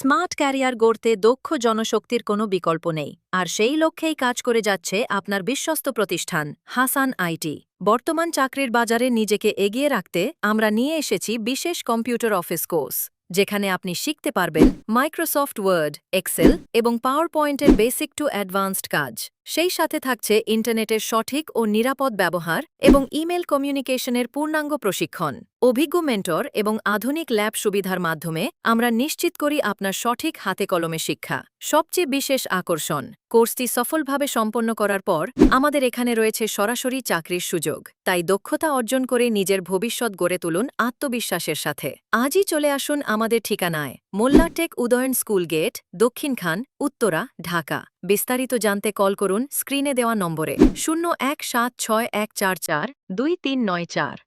Smart career গড়তে দক্ষ জনশক্তির কোনো বিকল্প নেই, আর সেই লক্ষ্যেই কাজ করে যাচ্ছে আপনার বিশ্বস্ত প্রতিষ্ঠান হাসান আইটি। বর্তমান চাকরির বাজারে নিজেকে এগিয়ে রাখতে আমরা নিয়ে এসেছি বিশেষ কম্পিউটার অফিস কোর্স, যেখানে আপনি শিখতে পারবেন মাইক্রোসফট ওয়ার্ড, এক্সেল এবং পাওয়ার পয়েন্টের বেসিক টু অ্যাডভান্সড কাজ। সেই সাথে থাকছে ইন্টারনেটের সঠিক ও নিরাপদ ব্যবহার এবং ইমেল কমিউনিকেশনের পূর্ণাঙ্গ প্রশিক্ষণ। অভিজ্ঞ মেন্টর এবং আধুনিক ল্যাব সুবিধার মাধ্যমে আমরা নিশ্চিত করি আপনার সঠিক হাতে কলমে শিক্ষা। সবচেয়ে বিশেষ আকর্ষণ, কোর্সটি সফলভাবে সম্পন্ন করার পর আমাদের এখানে রয়েছে সরাসরি চাকরির সুযোগ। তাই দক্ষতা অর্জন করে নিজের ভবিষ্যৎ গড়ে তুলুন আত্মবিশ্বাসের সাথে। আজই চলে আসুন আমাদের ঠিকানায়, মোল্লা টেক উদয়ন স্কুল গেট, দক্ষিণ খান, উত্তরা, ঢাকা। বিস্তারিত জানতে কল করুন স্ক্রিনে দেওয়া নম্বরে 017614423994।